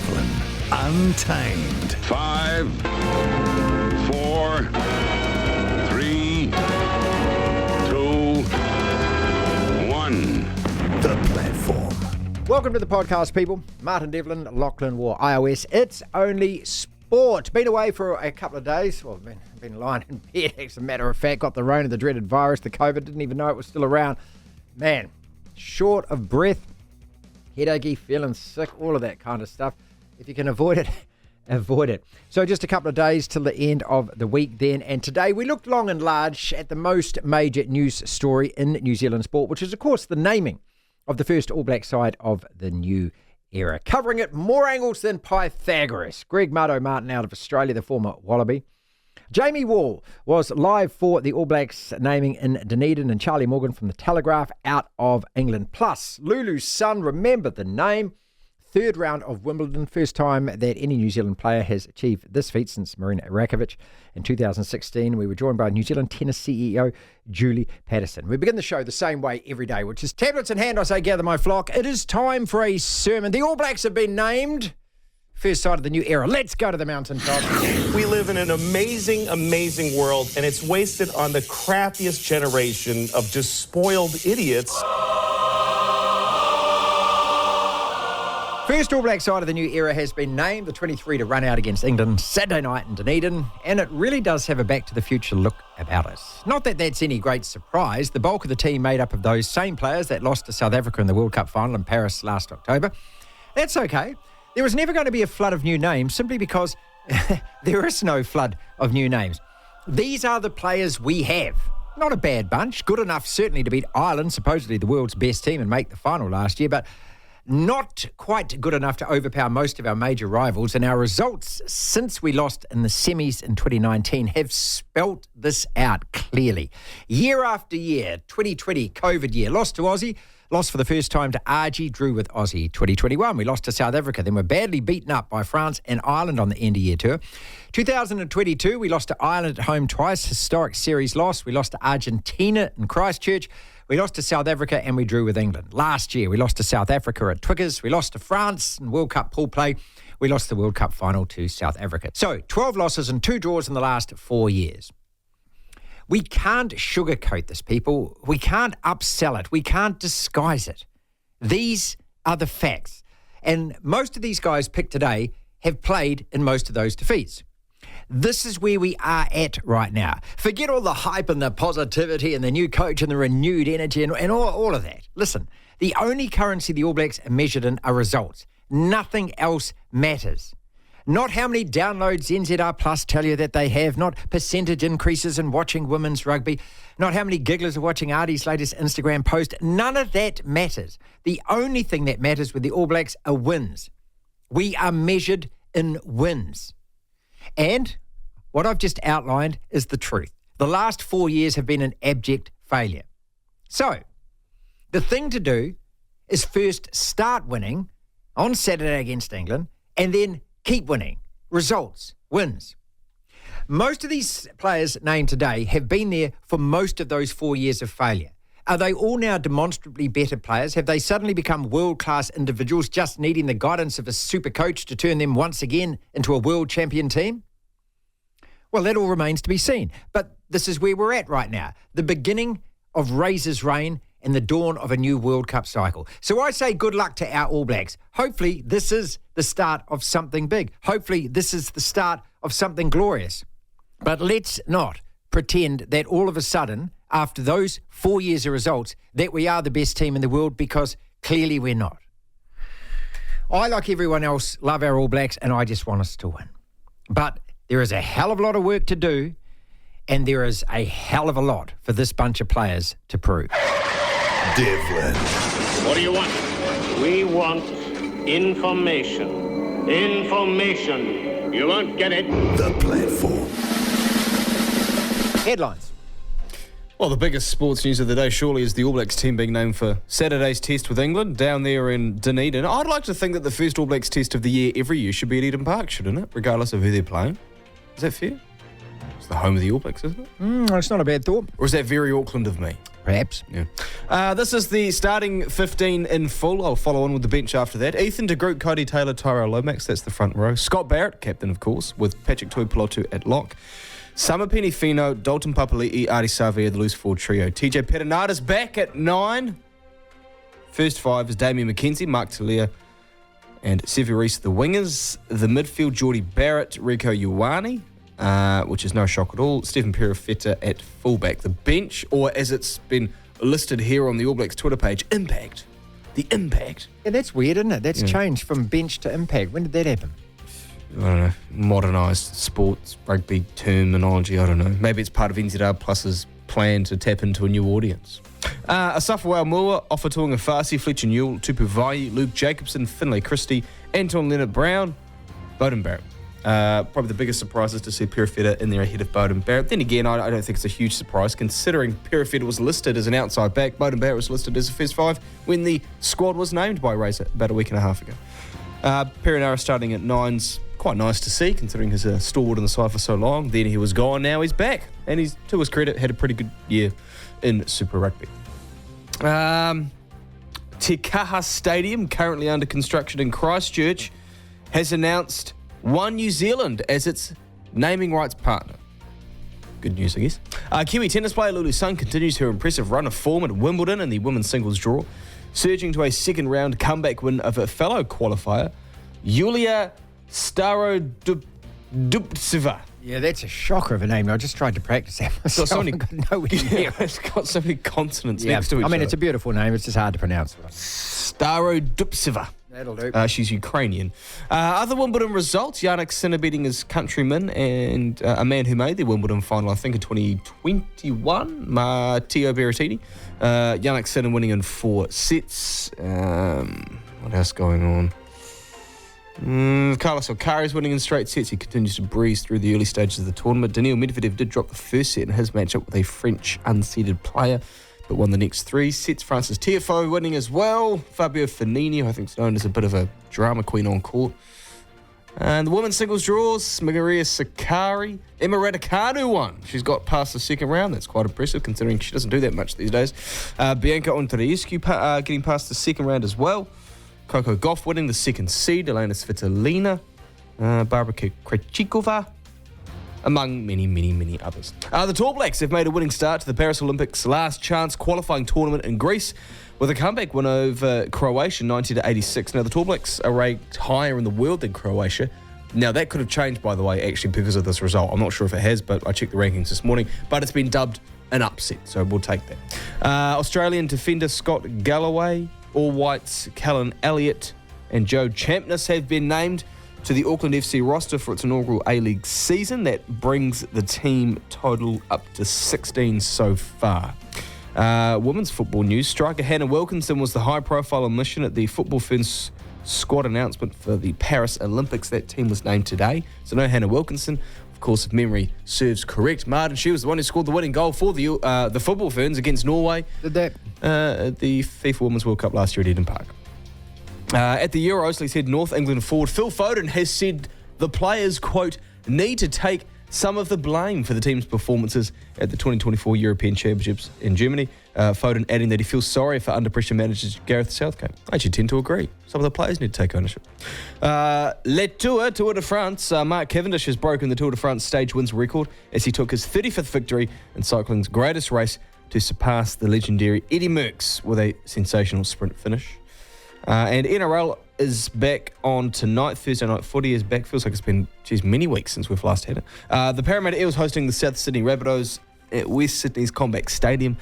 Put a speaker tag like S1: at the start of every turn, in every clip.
S1: Devlin, Untamed.
S2: 5, 4, 3, 2, 1.
S1: The Platform.
S3: Welcome to the podcast, people. Martin Devlin, Lachlan War, iOS. It's only sport. Been away for a couple of days. Well, been lying in bed, as a matter of fact. Got the Rona, the dreaded virus, the COVID. Didn't even know it was still around. Man, short of breath, headachy, feeling sick, all of that kind of stuff. If you can avoid it, avoid it. So just a couple of days till the end of the week then. And today we looked long and large at the most major news story in New Zealand sport, which is, of course, the naming of the first All Black side of the new era. Covering it more angles than Pythagoras. Greg Martin out of Australia, the former Wallaby. Jamie Wall was live for the All Blacks naming in Dunedin, and Charlie Morgan from the Telegraph out of England. Plus, Lulu Sun, remember the name. Third round of Wimbledon, first time that any New Zealand player has achieved this feat since Marina Rakovic in 2016. We were joined by New Zealand tennis CEO Julie Paterson. We begin the show the same way every day, which is tablets in hand. I say, gather my flock. It is time for a sermon. The All Blacks have been named first side of the new era. Let's go to the mountaintop.
S4: We live in an amazing, amazing world, and it's wasted on the crappiest generation of just spoiled idiots.
S3: First All Black side of the new era has been named, the 23 to run out against England Saturday night in Dunedin, and it really does have a back-to-the-future look about it. Not that that's any great surprise. The bulk of the team made up of those same players that lost to South Africa in the World Cup final in Paris last October. That's okay. There was never going to be a flood of new names simply because there is no flood of new names. These are the players we have. Not a bad bunch. Good enough certainly to beat Ireland, supposedly the world's best team, and make the final last year, but not quite good enough to overpower most of our major rivals, and our results since we lost in the semis in 2019 have spelt this out clearly. Year after year, 2020, COVID year, lost to Aussie, lost for the first time to Argie, drew with Aussie. 2021, we lost to South Africa, then were badly beaten up by France and Ireland on the end-of-year tour. 2022, we lost to Ireland at home twice, historic series loss. We lost to Argentina in Christchurch. We lost to South Africa and we drew with England. Last year, we lost to South Africa at Twickers. We lost to France in World Cup pool play. We lost the World Cup final to South Africa. So 12 losses and 2 draws in the last 4 years. We can't sugarcoat this, people. We can't upsell it. We can't disguise it. These are the facts. And most of these guys picked today have played in most of those defeats. This is where we are at right now. Forget all the hype and the positivity and the new coach and the renewed energy and all of that. Listen, the only currency the All Blacks are measured in are results. Nothing else matters. Not how many downloads NZR Plus tell you that they have, not percentage increases in watching women's rugby, not how many gigglers are watching Artie's latest Instagram post. None of that matters. The only thing that matters with the All Blacks are wins. We are measured in wins. And what I've just outlined is the truth. The last 4 years have been an abject failure. So, the thing to do is first start winning on Saturday against England and then keep winning. Results, wins. Most of these players named today have been there for most of those 4 years of failure. Are they all now demonstrably better players? Have they suddenly become world-class individuals just needing the guidance of a super coach to turn them once again into a world champion team? Well, that all remains to be seen. But this is where we're at right now. The beginning of Razor's reign and the dawn of a new World Cup cycle. So I say good luck to our All Blacks. Hopefully this is the start of something big. Hopefully this is the start of something glorious. But let's not pretend that all of a sudden, after those 4 years of results, that we are the best team in the world, because clearly we're not. I, like everyone else, love our All Blacks and I just want us to win. But there is a hell of a lot of work to do, and there is a hell of a lot for this bunch of players to prove.
S1: Devlin.
S5: What do you want? We want information. Information. You won't get it.
S1: The Platform.
S3: Headlines.
S6: Well, the biggest sports news of the day surely is the All Blacks team being named for Saturday's test with England down there in Dunedin. I'd like to think that the first All Blacks test of the year every year should be at Eden Park, shouldn't it? Regardless of who they're playing. Is that fair? It's the home of the All Blacks, isn't it?
S3: It's not a bad thought.
S6: Or is that very Auckland of me?
S3: perhaps.
S6: Yeah. This is the starting 15 in full. I'll follow on with the bench after that. Ethan de Groot, Cody Taylor, Tyrell Lomax, that's the front row. Scott Barrett, captain of course, with Patrick Tuipulotu at lock. Samapeni Fino, Dalton Papali'i, Ari Savia, the loose forward trio. TJ Perenada's back at 9. First 5 is Damien McKenzie, Mark Talia, and Sevi Reece, the wingers. The midfield, Geordie Barrett, Rico Ioane, which is no shock at all. Stephen Perifetta at fullback. The bench, or as it's been listed here on the All Blacks Twitter page, Impact. The Impact.
S3: Yeah, that's weird, isn't it? That's changed from bench to impact. When did that happen?
S6: I don't know, modernised sports, rugby terminology, I don't know. Maybe it's part of NZR Plus's plan to tap into a new audience. Asafa Waimua, Ofatuanga Farsi, Fletcher Newell, Tupu Vai, Luke Jacobson, Finlay Christie, Anton Leonard-Brown, Bowden Barrett. Probably the biggest surprise is to see Perifetta in there ahead of Bowden Barrett. Then again, I don't think it's a huge surprise considering Perifetta was listed as an outside back. Bowden Barrett was listed as a first 5 when the squad was named by Razor about a week and a half ago. Perinara starting at 9's quite nice to see considering he's a stalwart on the side for so long. Then he was gone, now he's back. And he's, to his credit, had a pretty good year in Super Rugby. Te Kaha Stadium, currently under construction in Christchurch, has announced One New Zealand as its naming rights partner. Good news, I guess. Kiwi tennis player Lulu Sun continues her impressive run of form at Wimbledon in the women's singles draw, surging to a second round comeback win over a fellow qualifier, Yulia Starodubtseva.
S3: Yeah, that's a shocker of a name. I just tried to practice that myself.
S6: It's got so many consonants next to each other.
S3: It's a beautiful name. It's just hard to pronounce.
S6: Starodubtseva.
S3: That'll do.
S6: She's Ukrainian. Other Wimbledon results, Yannick Sinner beating his countryman and a man who made the Wimbledon final, I think, in 2021, Matteo Berrettini. Yannick Sinner winning in 4 sets. What else going on? Carlos Alcaraz winning in straight sets. He continues to breeze through the early stages of the tournament. Daniil Medvedev did drop the first set in his matchup with a French unseeded player, but won the next 3 sets. Francis Tiafoe winning as well. Fabio Fognini, who I think is known as a bit of a drama queen on court. And the women's singles draws, Maria Sakkari. Emma Raducanu won. She's got past the second round. That's quite impressive considering she doesn't do that much these days. Bianca Andreescu getting past the second round as well. Coco Gauff winning the second seed. Elena Svitolina. Barbara Krejcikova. Among many, many, many others. The Tall Blacks have made a winning start to the Paris Olympics last chance qualifying tournament in Greece with a comeback win over Croatia 90-86. Now, the Tall Blacks are ranked higher in the world than Croatia. Now, that could have changed, by the way, actually, because of this result. I'm not sure if it has, but I checked the rankings this morning. But it's been dubbed an upset, so we'll take that. Australian defender Scott Galloway, All Whites Callan Elliott and Joe Champness have been named to the Auckland FC roster for its inaugural A-League season. That brings the team total up to 16 so far. Women's football news. Striker Hannah Wilkinson was the high-profile omission at the Football Ferns squad announcement for the Paris Olympics. That team was named today. So no Hannah Wilkinson. Of course, if memory serves correct, Martin, she was the one who scored the winning goal for the Football Ferns against Norway.
S3: Did that?
S6: At the FIFA Women's World Cup last year at Eden Park. At the Euros, let's head North England forward. Phil Foden has said the players, quote, need to take some of the blame for the team's performances at the 2024 European Championships in Germany. Foden adding that he feels sorry for under-pressure manager Gareth Southgate. I actually tend to agree. Some of the players need to take ownership. Tour de France. Mark Cavendish has broken the Tour de France stage wins record as he took his 35th victory in cycling's greatest race to surpass the legendary Eddie Merckx with a sensational sprint finish. And NRL is back on tonight. Thursday night footy is back. Feels like it's been, many weeks since we've last had it. The Parramatta Eels hosting the South Sydney Rabbitohs at West Sydney's Combank Stadium.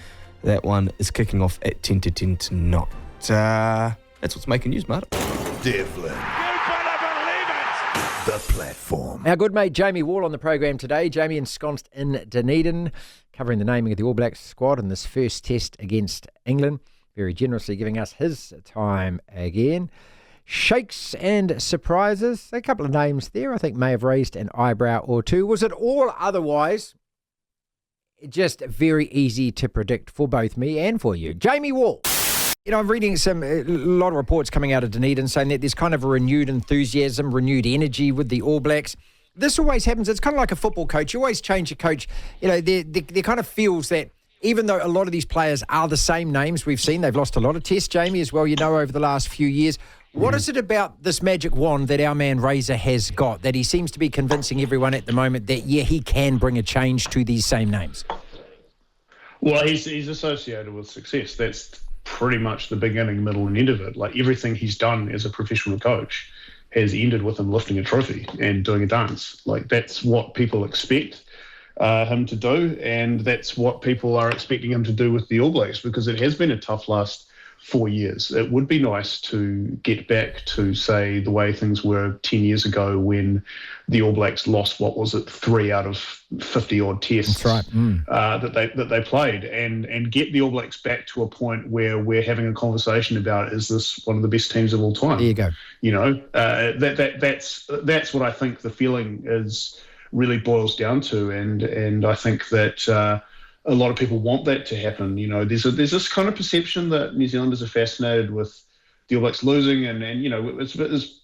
S6: That one is kicking off at 10 to 10 tonight. That's what's making news, Martin.
S1: Devlin. The platform.
S3: Our good mate Jamie Wall on the program today. Jamie ensconced in Dunedin, covering the naming of the All Blacks squad in this first test against England. Very generously giving us his time again. Shakes and surprises. A couple of names there I think may have raised an eyebrow or two. Was it all otherwise just very easy to predict for both me and for you? Jamie Wall. You know, I'm reading a lot of reports coming out of Dunedin saying that there's kind of a renewed enthusiasm, renewed energy with the All Blacks. This always happens. It's kind of like a football coach. You always change your coach. You know, there kind of feels that even though a lot of these players are the same names we've seen, they've lost a lot of tests, Jamie, as well, over the last few years. What is it about this magic wand that our man Razor has got that he seems to be convincing everyone at the moment that, he can bring a change to these same names?
S7: Well, he's associated with success. That's pretty much the beginning, middle, and end of it. Like everything he's done as a professional coach has ended with him lifting a trophy and doing a dance. Like that's what people expect him to do, and that's what people are expecting him to do with the All Blacks, because it has been a tough last 4 years. It would be nice to get back to, say, the way things were 10 years ago when the All Blacks lost, 3 out of 50 odd tests.
S3: That's right.
S7: that they played, and get the All Blacks back to a point where we're having a conversation about, is this one of the best teams of all time?
S3: There you go.
S7: That's what I think the feeling is really boils down to, and I think that a lot of people want that to happen. There's this kind of perception that New Zealanders are fascinated with the All Blacks losing, and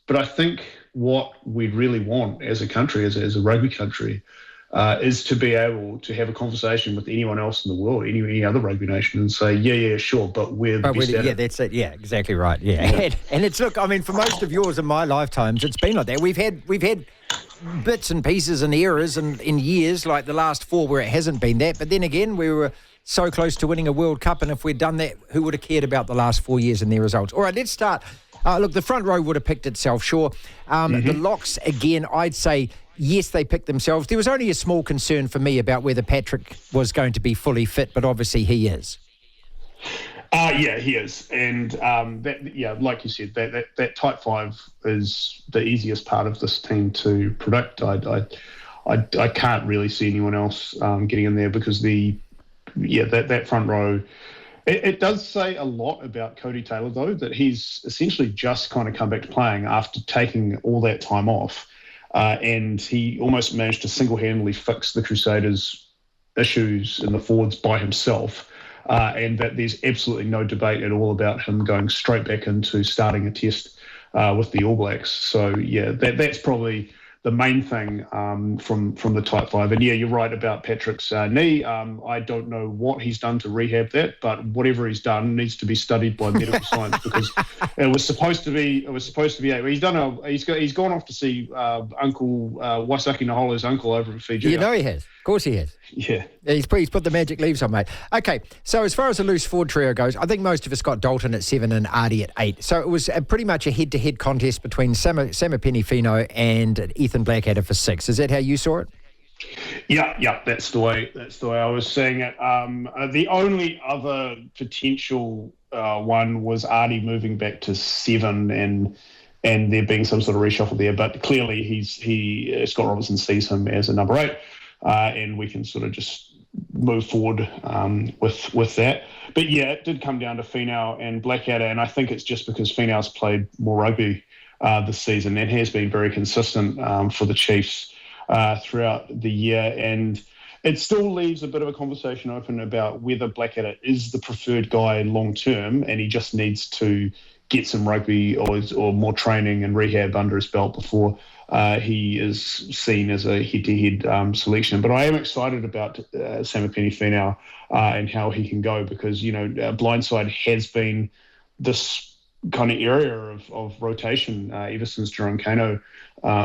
S7: but I think what we really want as a country, as a rugby country, is to be able to have a conversation with anyone else in the world, any other rugby nation, and say, yeah, sure, but we're the best at it.
S3: That's it. Yeah, exactly right. Yeah. And it's, look, I mean, for most of yours and my lifetimes, it's been like that. We've had bits and pieces and eras and in years like the last 4 where it hasn't been that. But then again, we were so close to winning a World Cup, and if we'd done that, who would have cared about the last 4 years and their results? All right, let's start. Look, the front row would have picked itself, sure. The locks, again, I'd say, yes, they picked themselves. There was only a small concern for me about whether Patrick was going to be fully fit, but obviously he is.
S7: Yeah, he is. And like you said, that type 5 is the easiest part of this team to predict. I can't really see anyone else getting in there, because that front row. It does say a lot about Cody Taylor, though, that he's essentially just kind of come back to playing after taking all that time off. And he almost managed to single-handedly fix the Crusaders' issues in the forwards by himself. And that there's absolutely no debate at all about him going straight back into starting a test with the All Blacks. So, that's probably the main thing from the type 5. And, you're right about Patrick's knee. I don't know what he's done to rehab that, but whatever he's done needs to be studied by medical science, because it was supposed to be. He's gone off to see Uncle Waisaki Naholo's uncle over in Fiji.
S3: He has. Of course he has.
S7: Yeah.
S3: He's put the magic leaves on, mate. Okay, so as far as the loose forward trio goes, I think most of us got Dalton at 7 and Ardy at 8. So it was pretty much a head-to-head contest between Samipeni Fino and Ethan Blackadder for 6. Is that how you saw it?
S7: Yeah, that's the way I was seeing it. The only other potential one was Ardy moving back to 7 and there being some sort of reshuffle there, but clearly Scott Robertson sees him as a number 8. And we can sort of just move forward with that. But it did come down to Finau and Blackadder, and I think it's just because Finau's played more rugby this season and has been very consistent for the Chiefs throughout the year. And it still leaves a bit of a conversation open about whether Blackadder is the preferred guy long term, and he just needs to get some rugby or more training and rehab under his belt before he is seen as a head-to-head selection. But I am excited about Samipeni Finau and how he can go, because, blindside has been this kind of area of rotation ever since Jerome Kano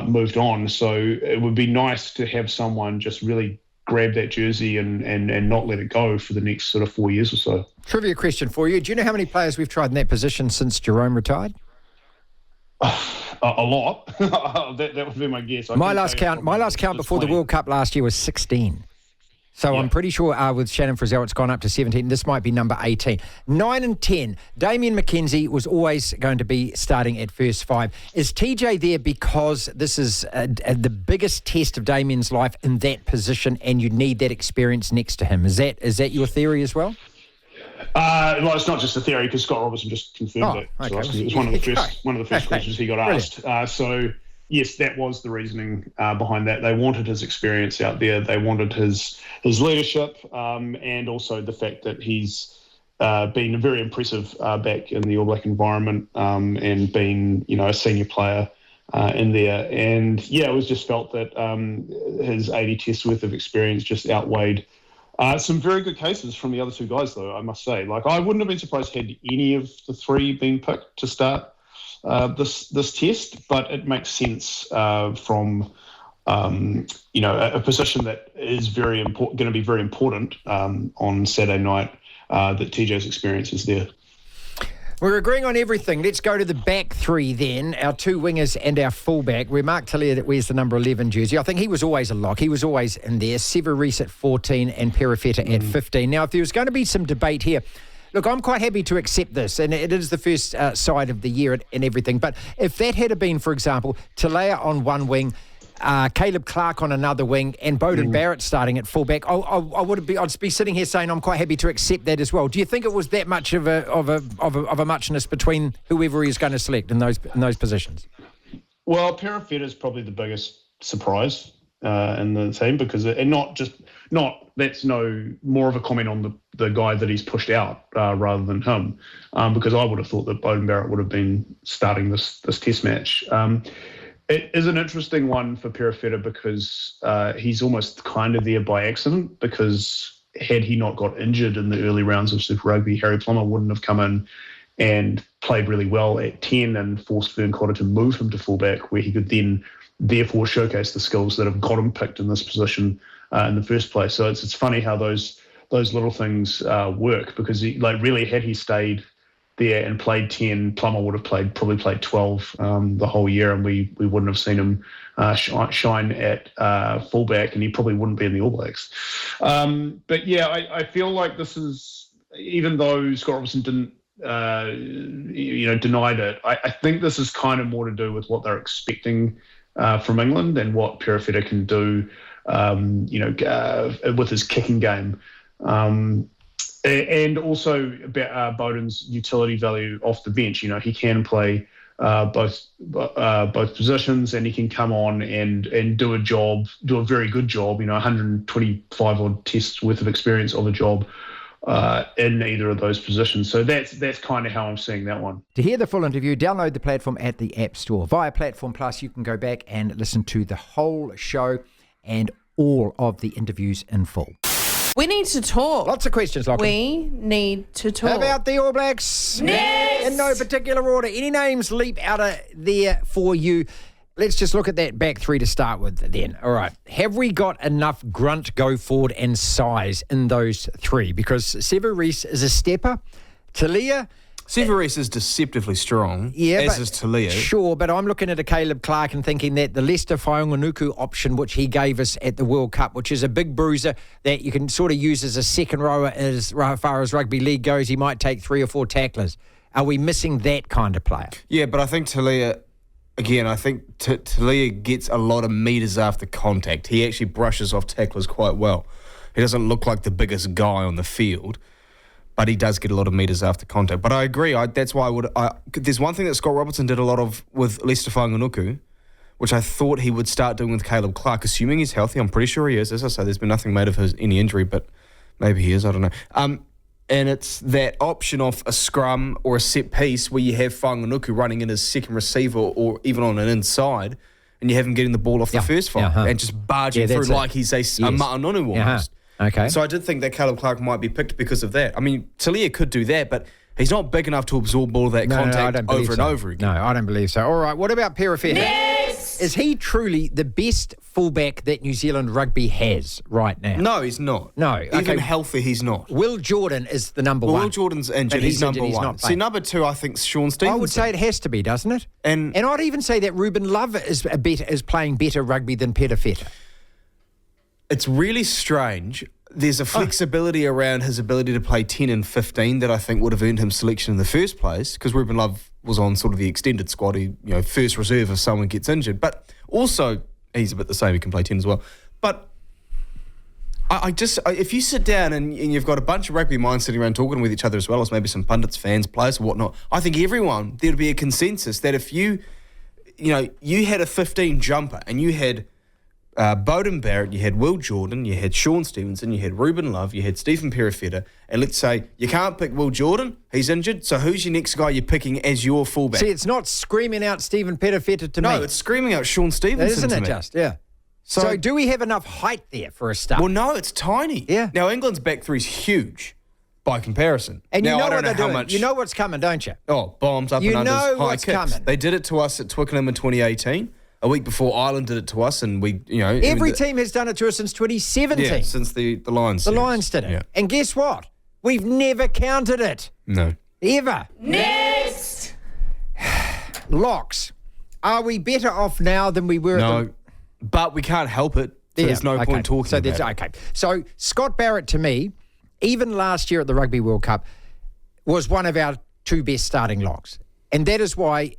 S7: moved on. So it would be nice to have someone just really grab that jersey and not let it go for the next sort of 4 years or so.
S3: Trivia question for you. Do you know how many players we've tried in that position since Jerome retired?
S7: A lot. that would be my guess.
S3: My last count before the World Cup last year was 16. So I'm pretty sure with Shannon Frizzell it's gone up to 17. This might be number 18. 9 and 10. Damien McKenzie was always going to be starting at first 5. Is TJ there because this is the biggest test of Damien's life in that position, and you need that experience next to him? Is that your theory as well?
S7: Well, it's not just a theory, because Scott Robertson just confirmed it.
S3: Okay.
S7: So it was one of the first questions he got asked. So yes, that was the reasoning behind that. They wanted his experience out there. They wanted his leadership, and also the fact that he's been very impressive back in the All Black environment, and been a senior player in there. And it was just felt that his 80 tests worth of experience just outweighed Some very good cases from the other two guys, though, I must say. Like, I wouldn't have been surprised had any of the three been picked to start this test, but it makes sense from a position that is very important, going to be very important on Saturday night. That TJ's experience is there.
S3: We're agreeing on everything. Let's go to the back three then. Our two wingers and our fullback. Where Mark Talia that wears the number 11 jersey. I think he was always a lock. He was always in there. Severis at 14 and Perifeta at 15. Now, if there was going to be some debate here, look, I'm quite happy to accept this, and it is the first side of the year and everything. But if that had been, for example, Talia on one wing, Caleb Clark on another wing, and Beauden Barrett starting at fullback, I'd be sitting here saying I'm quite happy to accept that as well. Do you think it was that much of a muchness between whoever he's going to select in those positions?
S7: Well, Perifeta is probably the biggest surprise in the team because that's no more of a comment on the guy that he's pushed out rather than him, because I would have thought that Beauden Barrett would have been starting this test match. It is an interesting one for Perifeta because he's almost kind of there by accident, because had he not got injured in the early rounds of Super Rugby, Harry Plummer wouldn't have come in and played really well at 10 and forced Vern Cotter to move him to fullback, where he could then therefore showcase the skills that have got him picked in this position in the first place. So it's funny how those little things work, because really had he stayed there and played 10, Plummer would have probably played 12 the whole year, and we wouldn't have seen him shine at fullback, and he probably wouldn't be in the All Blacks. But yeah, I feel like this is, even though Scott Robertson didn't denied it, I think this is kind of more to do with what they're expecting from England and what Perifeta can do with his kicking game. And also about Beauden's utility value off the bench. He can play both positions, and he can come on and do a very good job. 125 odd tests worth of experience of a job in either of those positions. So that's kind of how I'm seeing that one.
S3: To hear the full interview, download the platform at the App Store. Via Platform Plus, you can go back and listen to the whole show and all of the interviews in full.
S8: We need to talk.
S3: Lots of questions, Lachlan.
S8: We need to talk.
S3: How about the All Blacks?
S8: Next!
S3: In no particular order. Any names leap out of there for you? Let's just look at that back three to start with then. All right. Have we got enough grunt, go forward and size in those three? Because Severis is a stepper. Talia...
S6: Severis is deceptively strong, as is Talia.
S3: Sure, but I'm looking at a Caleb Clark and thinking that the Lester Fainga'anuku option, which he gave us at the World Cup, which is a big bruiser that you can sort of use as a second rower as far as rugby league goes, he might take 3 or 4 tacklers. Are we missing that kind of player?
S6: Yeah, but I think Talia, again, Talia gets a lot of metres after contact. He actually brushes off tacklers quite well. He doesn't look like the biggest guy on the field, but he does get a lot of metres after contact. But I agree. That's why there's one thing that Scott Robertson did a lot of with Lester Fainga'anuku, which I thought he would start doing with Caleb Clark, assuming he's healthy. I'm pretty sure he is. As I say, there's been nothing made of any injury, but maybe he is. I don't know. And it's that option of a scrum or a set piece where you have Fainga'anuku running in as second receiver or even on an inside, and you have him getting the ball off the first five and just barging through like he's a Ma'anonu almost.
S3: Okay.
S6: So I did think that Caleb Clark might be picked because of that. I mean, Talia could do that, but he's not big enough to absorb all of that contact over and over again.
S3: No, I don't believe so. All right, what about Perifeta?
S8: Next!
S3: Is he truly the best fullback that New Zealand rugby has right now?
S6: No, he's not.
S3: No.
S6: Even healthy, he's not.
S3: Will Jordan is the number one.
S6: Will Jordan's injured. He's number one. See, number two, I think, Sean Stevenson.
S3: I would say it has to be, doesn't it? And I'd even say that Ruben Love is playing better rugby than Perifeta.
S6: It's really strange. There's a flexibility around his ability to play 10 and 15 that I think would have earned him selection in the first place, because Ruben Love was on sort of the extended squad, first reserve if someone gets injured. But also, he's a bit the same, he can play 10 as well. But if you sit down and you've got a bunch of rugby minds sitting around talking with each other, as well as maybe some pundits, fans, players, or whatnot, I think there'd be a consensus that if you had a 15 jumper and you had Beauden Barrett, you had Will Jordan, you had Sean Stevenson, you had Ruben Love, you had Stephen Perifeta, and let's say you can't pick Will Jordan, he's injured, so who's your next guy you're picking as your fullback?
S3: See, it's not screaming out Stephen Perifeta to me.
S6: No, it's screaming out Sean Stevenson
S3: Isn't
S6: to
S3: it
S6: me.
S3: just, yeah. So do we have enough height there for a start?
S6: Well, no, it's tiny.
S3: Yeah.
S6: Now, England's back three is huge by comparison.
S3: And you
S6: now,
S3: know
S6: I don't
S3: what they're
S6: know how
S3: doing.
S6: much.
S3: You know what's coming, don't you?
S6: Oh, bombs up
S3: You
S6: and unders,
S3: know
S6: high
S3: what's
S6: kicks.
S3: coming.
S6: They did it to us at Twickenham in 2018. A week before, Ireland did it to us, and we,
S3: Every team has done it to us since 2017.
S6: Yeah, since the Lions.
S3: The
S6: series.
S3: Lions did it.
S6: Yeah.
S3: And guess what? We've never counted it.
S6: No.
S3: Ever.
S8: Next.
S3: Locks. Are we better off now than we were?
S6: No, but we can't help it. So there's no point talking about it.
S3: Okay. So Scott Barrett, to me, even last year at the Rugby World Cup, was one of our two best starting locks. And that is why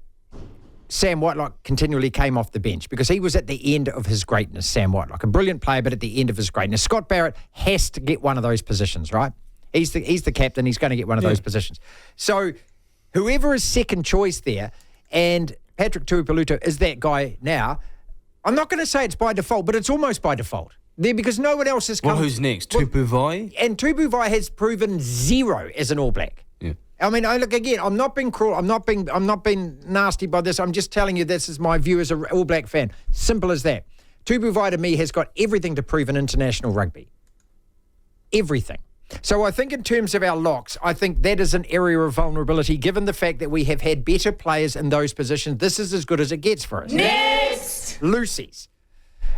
S3: Sam Whitelock continually came off the bench, because he was at the end of his greatness, Sam Whitelock. A brilliant player, but at the end of his greatness. Scott Barrett has to get one of those positions, right? He's the captain. He's going to get one of those positions. So whoever is second choice there, and Patrick Tuipulotu is that guy now, I'm not going to say it's by default, but it's almost by default. There, because no one else has come.
S6: Well, who's next? Tupuvai?
S3: And Tupuvai has proven zero as an All Black.
S6: Yeah.
S3: I mean, look, again, I'm not being cruel. I'm not being nasty by this. I'm just telling you this is my view as an All Black fan. Simple as that. Tupuvai, to me, has got everything to prove in international rugby. Everything. So I think in terms of our locks, I think that is an area of vulnerability, given the fact that we have had better players in those positions. This is as good as it gets for us.
S8: Next.
S3: Lucy's.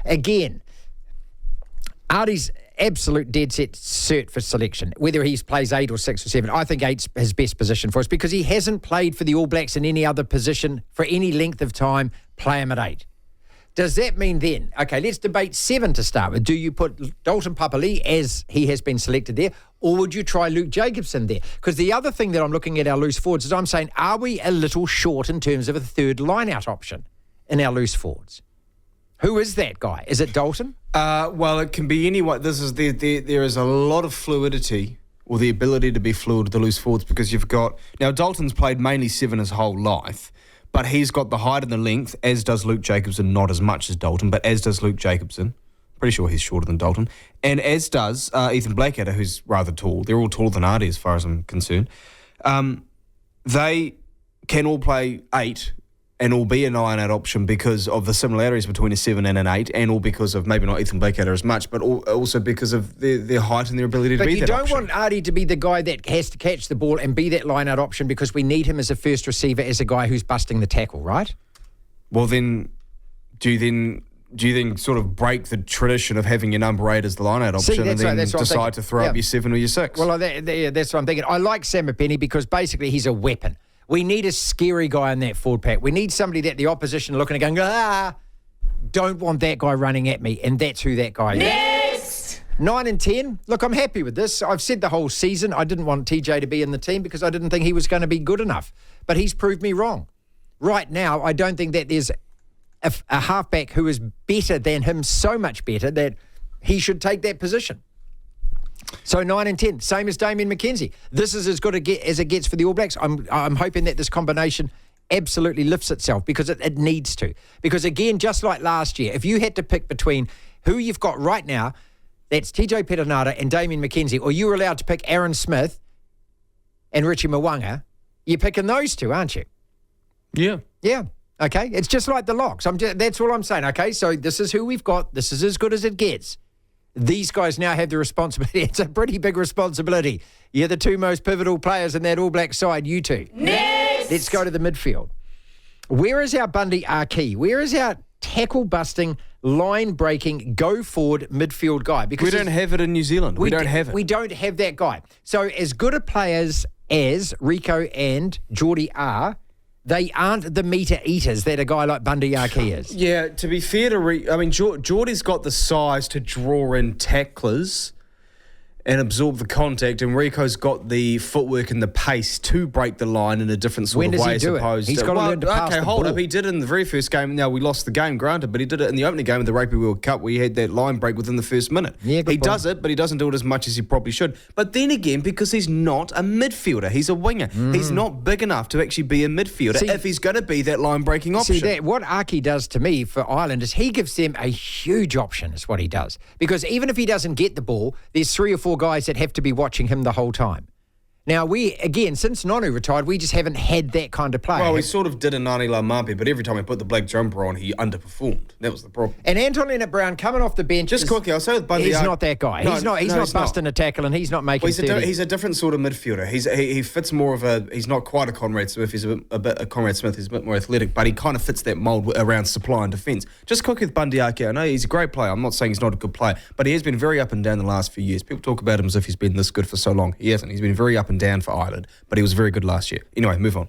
S3: Again, Artie's absolute dead set cert for selection, whether he plays 8 or 6 or 7. I think 8's his best position for us, because he hasn't played for the All Blacks in any other position for any length of time. Play him at 8. Does that mean then, okay, let's debate 7 to start with. Do you put Dalton Papali'i as he has been selected there, or would you try Luke Jacobson there? Because the other thing that I'm looking at our loose forwards is I'm saying, are we a little short in terms of a third line-out option in our loose forwards? Who is that guy? Is it Dalton?
S6: Well, it can be anyone. There is a lot of fluidity, or the ability to be fluid with the loose forwards, because you've got... Now, Dalton's played mainly 7 his whole life, but he's got the height and the length, as does Luke Jacobson, not as much as Dalton, but as does Luke Jacobson. Pretty sure he's shorter than Dalton. And as does Ethan Blackadder, who's rather tall. They're all taller than Artie, as far as I'm concerned. They can all play 8 and all be a 9-8 option because of the similarities between a 7 and an 8, and all because of maybe not Ethan Blackadder as much, but also because of their height and their ability to be that option.
S3: But you don't want Artie to be the guy that has to catch the ball and be that line-out option, because we need him as a first receiver, as a guy who's busting the tackle, right?
S6: Well, then, do you then sort of break the tradition of having your number 8 as the line-out option, and then decide to throw up your 7 or your 6?
S3: Well, that's what I'm thinking. I like Samapeni because basically he's a weapon. We need a scary guy in that forward pack. We need somebody that the opposition are looking at going, don't want that guy running at me, and that's who that guy is.
S8: Next.
S3: 9 and 10. Look, I'm happy with this. I've said the whole season I didn't want TJ to be in the team because I didn't think he was going to be good enough. But he's proved me wrong. Right now, I don't think that there's a halfback who is better than him, so much better that he should take that position. So 9 and 10, same as Damien McKenzie. This is as good as it gets for the All Blacks. I'm hoping that this combination absolutely lifts itself, because it needs to. Because again, just like last year, if you had to pick between who you've got right now, that's TJ Perenara and Damien McKenzie, or you were allowed to pick Aaron Smith and Richie Mwanga, you're picking those two, aren't you?
S6: Yeah.
S3: Yeah. Okay. It's just like the locks. That's all I'm saying. Okay. So this is who we've got. This is as good as it gets. These guys now have the responsibility. It's a pretty big responsibility. You're the two most pivotal players in that All Black side, you two.
S8: Next.
S3: Let's go to the midfield. Where is our Bundy Arki? Where is our tackle-busting, line-breaking, go-forward midfield guy? Because
S6: we don't have it in New Zealand. We don't have it.
S3: We don't have that guy. So as good a players as Rico and Geordie are, they aren't the meter eaters that a guy like Bundy Arki is.
S6: Yeah, to be fair to Geordie's got the size to draw in tacklers and absorb the contact, and Rico's got the footwork and the pace to break the line in a different sort
S3: When
S6: of
S3: does
S6: way
S3: he
S6: as
S3: do it?
S6: opposed
S3: He's
S6: to...
S3: got to learn to pass
S6: okay,
S3: the
S6: hold
S3: ball.
S6: up. He did it in the very first game. Now, we lost the game, granted, but he did it in the opening game of the Rugby World Cup where he had that line break within the first minute.
S3: Yeah, good
S6: he
S3: point.
S6: does it, but he doesn't do it as much as he probably should. But then again, because he's not a midfielder, he's a winger. He's not big enough to actually be a midfielder if he's going to be that line-breaking option.
S3: See, what Arki does to me for Ireland is he gives them a huge option, is what he does. Because even if he doesn't get the ball, there's 3 or 4 guys that have to be watching him the whole time. Now, since Nonu retired, we just haven't had that kind of player.
S6: Well, we sort of did a Nani Laumape, but every time he put the black jumper on, he underperformed. That was the problem.
S3: And Anton Leonard-Brown coming off the bench.
S6: Just quickly, I'll say with Bundy,
S3: he's not that guy. He's not busting a tackle, and he's not making.
S6: Well, he's a different sort of midfielder. He fits more of a. He's not quite a Conrad Smith. He's a bit a Conrad Smith. He's a bit more athletic, but he kind of fits that mould around supply and defence. Just quickly with Bundy Ake, I know he's a great player. I'm not saying he's not a good player, but he has been very up and down the last few years. People talk about him as if he's been this good for so long. He hasn't. He's been very up and down for Ireland, but he was very good last year. Anyway, move on.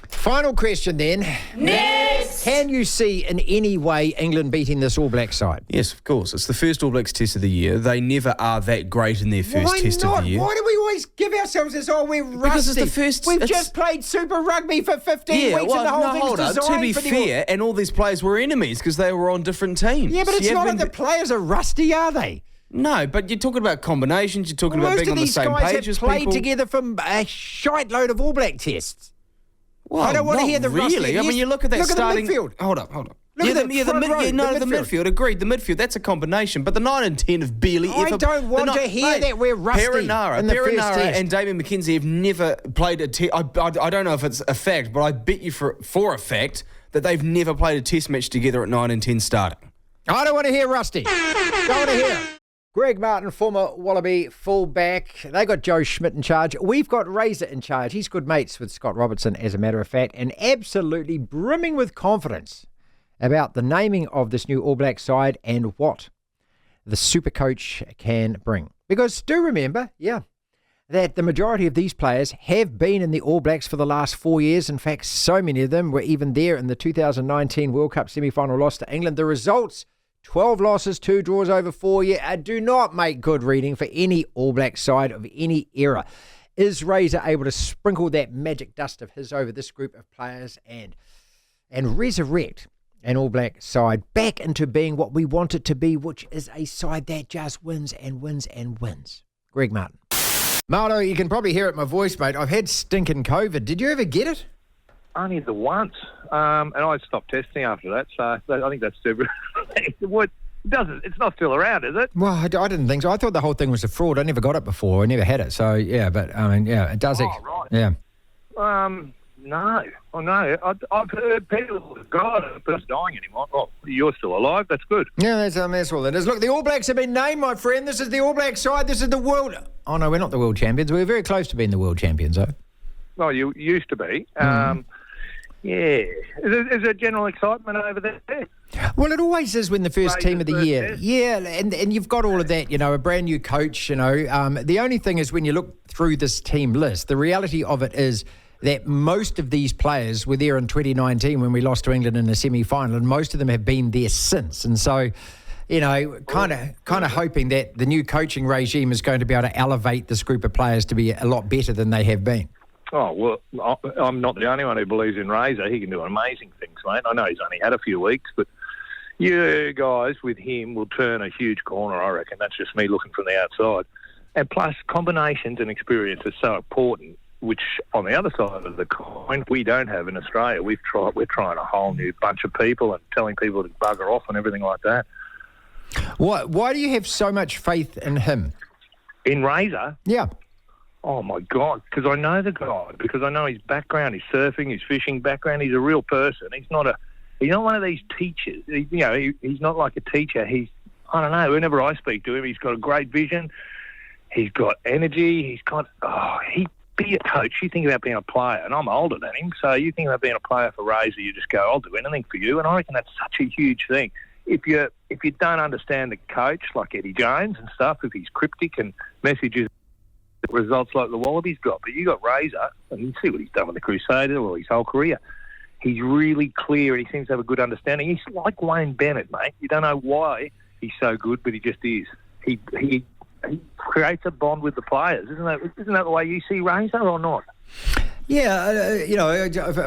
S3: Final question then.
S8: Next.
S3: Can you see in any way England beating this All Black side?
S6: Yes, of course. It's the first All Blacks test of the year. They never are that great in their first test of the year.
S3: Why do we always give ourselves this, we're rusty?
S6: Because it's the first...
S3: We've just played Super Rugby for 15 weeks and the whole thing's designed
S6: to be
S3: for
S6: fair, and all these players were enemies because they were on different teams.
S3: Yeah, but it's not like the players are rusty, are they?
S6: No, but you're talking about combinations, you're talking about being on the same page as people.
S3: Most of these guys have played together from a shite load of All Black tests.
S6: Well,
S3: I don't want to hear the rusty.
S6: Really. I mean, you look at that starting...
S3: Look at the midfield.
S6: Hold up.
S3: Look at the
S6: midfield. Agreed. The midfield, that's a combination. But the 9 and 10 have barely ever...
S3: I don't want to hear that we're rusty
S6: Perenara and Damien McKenzie have never played a test. I don't know if it's a fact, but I bet you for a fact that they've never played a test match together at 9 and 10 starting.
S3: I don't want to hear rusty. Don't want to hear it. Greg Martin, former Wallaby fullback. They got Joe Schmidt in charge. We've got Razor in charge. He's good mates with Scott Robertson, as a matter of fact, and absolutely brimming with confidence about the naming of this new All Black side and what the super coach can bring. Because do remember, that the majority of these players have been in the All Blacks for the last 4 years. In fact, so many of them were even there in the 2019 World Cup semi-final loss to England. The results... 12 losses, 2 draws over 4 years. Do not make good reading for any All Black side of any era. Is Razor able to sprinkle that magic dust of his over this group of players and resurrect an All Black side back into being what we want it to be, which is a side that just wins and wins and wins? Greg Martin. Marlo, you can probably hear it in my voice, mate. I've had stinking COVID. Did you ever get it?
S9: Only the once, and I stopped testing after that. So I think that's super. What doesn't? It's not still around, is it?
S3: Well, I didn't think so. I thought the whole thing was a fraud. I never got it before. I never had it. So yeah, but I mean, yeah, it does.
S9: Right.
S3: Yeah.
S9: No. Oh no. I've heard people who've got it, but it's dying anymore. Oh, you're still alive. That's good.
S3: Yeah, that's all it is. Look, the All Blacks have been named, my friend. This is the All Black side. This is the world. Oh no, we're not the world champions. We're very close to being the world champions, though.
S9: Well, you used to be. Yeah. Is there general excitement over there?
S3: Well, it always is when the first team of the year. Yeah, and you've got all of that, a brand new coach, The only thing is when you look through this team list, the reality of it is that most of these players were there in 2019 when we lost to England in the semi-final, and most of them have been there since. And so, kind of hoping that the new coaching regime is going to be able to elevate this group of players to be a lot better than they have been.
S9: Oh, well, I'm not the only one who believes in Razor. He can do amazing things, mate. I know he's only had a few weeks, but you guys with him will turn a huge corner, I reckon. That's just me looking from the outside. And plus, combinations and experience are so important, which on the other side of the coin, we don't have in Australia. We're trying a whole new bunch of people and telling people to bugger off and everything like that.
S3: Why do you have so much faith in him?
S9: In Razor?
S3: Yeah.
S9: Oh, my God, because I know the guy, because I know his background, his surfing, his fishing background. He's a real person. He's not one of these teachers. He's not like a teacher. I don't know, whenever I speak to him, he's got a great vision. He's got energy. He'd be a coach. You think about being a player, and I'm older than him, so you think about being a player for Razor, you just go, I'll do anything for you, and I reckon that's such a huge thing. If you don't understand the coach, like Eddie Jones and stuff, if he's cryptic and messages results like the Wallabies got, but you got Razor, and you see what he's done with the Crusaders or his whole career. He's really clear, and he seems to have a good understanding. He's like Wayne Bennett, mate. You don't know why he's so good, but he just is. He creates a bond with the players. Isn't that the way you see Razor or not?
S3: Yeah,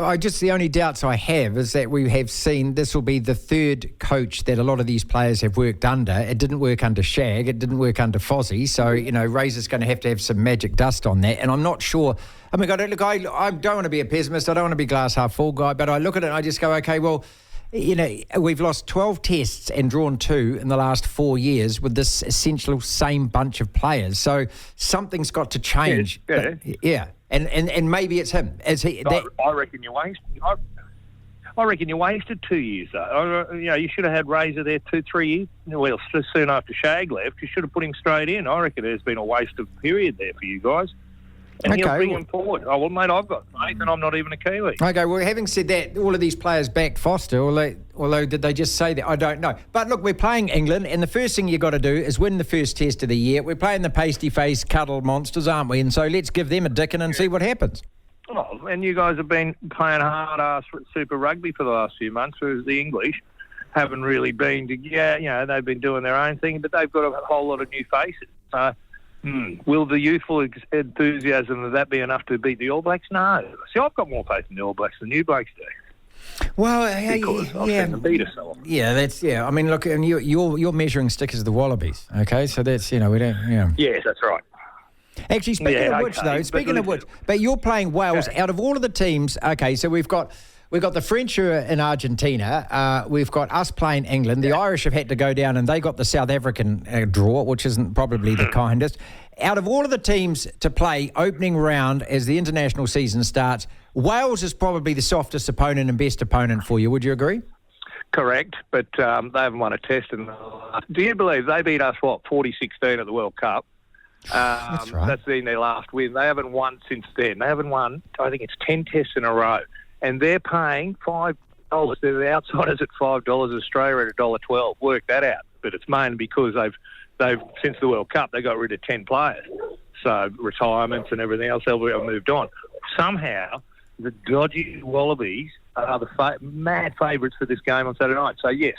S3: I just the only doubts I have is that we have seen this will be the third coach that a lot of these players have worked under. It didn't work under Shag. It didn't work under Fozzie. So, Razor's going to have some magic dust on that. And I'm not sure. I don't want to be a pessimist. I don't want to be glass half full guy. But I look at it and I just go, okay, well, You know, we've lost 12 tests and drawn 2 in the last 4 years with this essential same bunch of players. So something's got to change.
S9: Yeah.
S3: And maybe it's him.
S9: I reckon you wasted. I reckon you wasted 2 years, though. You should have had Razor there 2-3 years. Well, soon after Shag left, you should have put him straight in. I reckon there's been a waste of period there for you guys. And he'll bring him forward. Oh, well, mate, I've got faith, and I'm not even a Kiwi.
S3: Okay, well, having said that, all of these players backed Foster, although did they just say that? I don't know. But look, we're playing England, and the first thing you've got to do is win the first test of the year. We're playing the pasty-faced cuddle monsters, aren't we? And so let's give them a dickin' and see what happens.
S9: Oh, and you guys have been playing hard-ass Super Rugby for the last few months, whereas the English haven't really been they've been doing their own thing, but they've got a whole lot of new faces. Will the youthful enthusiasm of that be enough to beat the All Blacks? No. See, I've got more faith in the All Blacks than you blokes do.
S3: Well,
S9: because I've seen them beat us so often.
S3: Yeah, I mean, look, and your measuring stick is the Wallabies, okay? So that's, we don't,
S9: Yes, that's right.
S3: Actually, speaking of which, but you're playing Wales out of all of the teams. Okay, so we've got the French who are in Argentina. We've got us playing England. The Irish have had to go down and they got the South African draw, which isn't probably the kindest. Out of all of the teams to play opening round as the international season starts, Wales is probably the softest opponent and best opponent for you. Would you agree?
S9: Correct, but they haven't won a test. Do you believe they beat us, 40-16 at the World Cup?
S3: That's right.
S9: That's been their last win. They haven't won since then. They haven't won, I think it's 10 tests in a row. And they're paying $5. They're the outsiders at $5. Australia at $1.12. Work that out. But it's mainly because they've since the World Cup, they got rid of 10 players. So retirements and everything else, they'll have moved on. Somehow, the dodgy Wallabies are the mad favourites for this game on Saturday night. So, yes,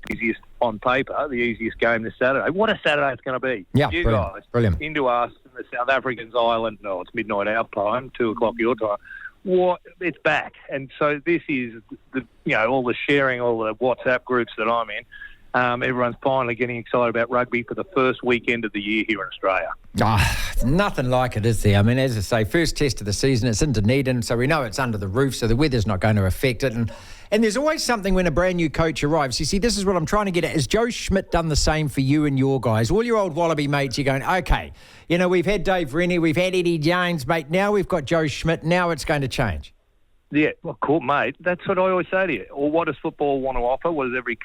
S9: easiest on paper, the easiest game this Saturday. What a Saturday it's going to be.
S3: Yeah,
S9: you
S3: brilliant.
S9: Guys into us in the South Africans Island. No, it's midnight our time, 2 o'clock your time. It's back. And so this is, all the sharing, all the WhatsApp groups that I'm in. Everyone's finally getting excited about rugby for the first weekend of the year here in Australia.
S3: Nothing like it, is there? I mean, as I say, first test of the season, it's in Dunedin, so we know it's under the roof, so the weather's not going to affect it. And there's always something when a brand new coach arrives. You see, this is what I'm trying to get at. Has Joe Schmidt done the same for you and your guys? All your old Wallaby mates, you're going, okay, we've had Dave Rennie, we've had Eddie Jones, mate. Now we've got Joe Schmidt. Now it's going to change.
S9: Yeah, well, cool, mate. That's what I always say to you. Or what does football want to offer? What does every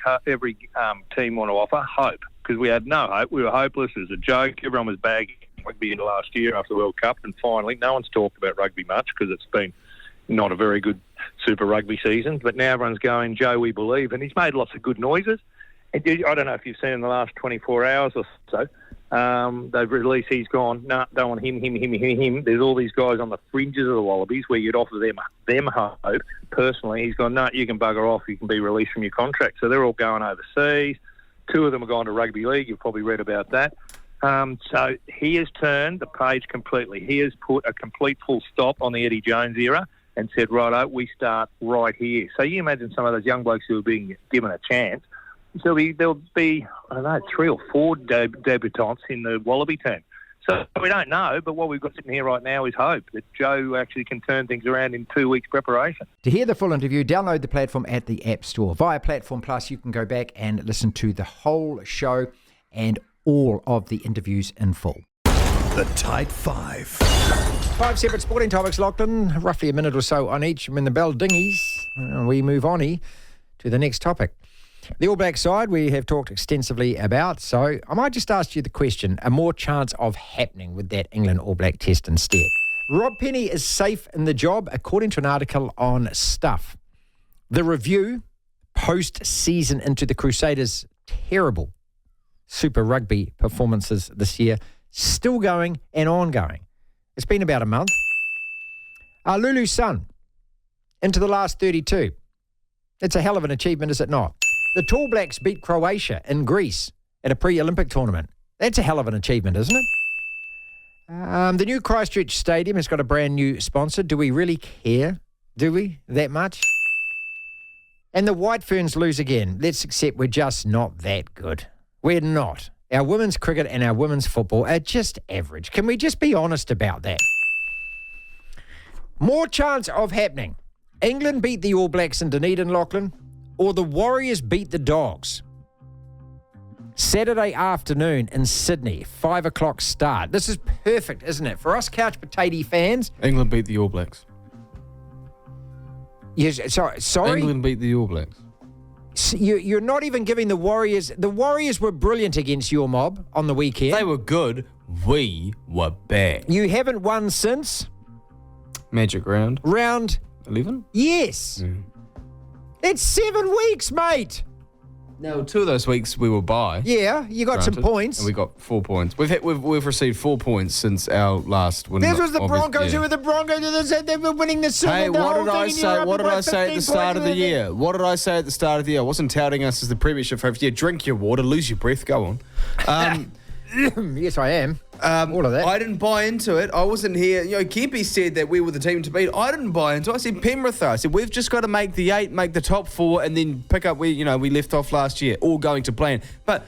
S9: team want to offer? Hope. Because we had no hope. We were hopeless. It was a joke. Everyone was bagging rugby in the last year after the World Cup. And finally, no one's talked about rugby much because it's been not a very good Super Rugby season. But now everyone's going, Joe, we believe. And he's made lots of good noises. And I don't know if you've seen in the last 24 hours or so, they've released, he's gone, no, don't want him. There's all these guys on the fringes of the Wallabies where you'd offer them hope. Personally, he's gone, no, you can bugger off, you can be released from your contract. So they're all going overseas. 2 of them are going to Rugby League. You've probably read about that. So he has turned the page completely. He has put a complete full stop on the Eddie Jones era and said, righto, we start right here. So you imagine some of those young blokes who are being given a chance. There'll be I don't know, 3 or 4 debutants in the Wallaby team. So we don't know, but what we've got sitting here right now is hope that Joe actually can turn things around in 2 weeks' preparation.
S3: To hear the full interview, download the platform at the App Store. Via Platform Plus, you can go back and listen to the whole show and all of the interviews in full.
S1: The Tight Five.
S3: 5 separate sporting topics locked in, roughly a minute or so on each. When the bell dingies, we move on to the next topic. The All Black side we have talked extensively about, so I might just ask you the question, a more chance of happening with that England All Black test instead. Rob Penny is safe in the job, according to an article on Stuff. The review, post-season into the Crusaders' terrible Super Rugby performances this year, still going and ongoing. It's been about a month. Lulu Sun, into the last 32. It's a hell of an achievement, is it not? The Tall Blacks beat Croatia in Greece at a pre-Olympic tournament. That's a hell of an achievement, isn't it? The new Christchurch Stadium has got a brand new sponsor. Do we really care? Do we? That much? And the White Ferns lose again. Let's accept we're just not that good. We're not. Our women's cricket and our women's football are just average. Can we just be honest about that? More chance of happening. England beat the All Blacks in Dunedin, Lachlan. or the Warriors beat the Dogs. Saturday afternoon in Sydney, 5 o'clock start. This is perfect, isn't it? For us couch potato fans.
S6: England beat the All Blacks.
S3: Yes, sorry?
S6: England beat the All Blacks.
S3: You're not even giving the Warriors... The Warriors were brilliant against your mob on the weekend.
S6: They were good. We were bad.
S3: You haven't won since?
S6: Magic round.
S3: Round...
S6: 11?
S3: Yes. That's 7 weeks, mate.
S6: No, 2 of those weeks we were by.
S3: Yeah, you got some points.
S6: And we got 4 points. We've received 4 points since our last win.
S3: This was the Broncos. Who were the Broncos? They said they were winning the Super.
S6: Hey, what did I say? What did I say at the start of the year? What did I say at the start of the year? I wasn't touting us as the premiership favourites. Yeah, drink your water, lose your breath, go on.
S3: Yes, I am. All of that.
S6: I didn't buy into it. I wasn't here. You know, Kempe said that we were the team to beat. I didn't buy into it. I said Penrith. I said we've just got to make the 8, make the top 4, and then pick up where we left off last year. All going to plan. But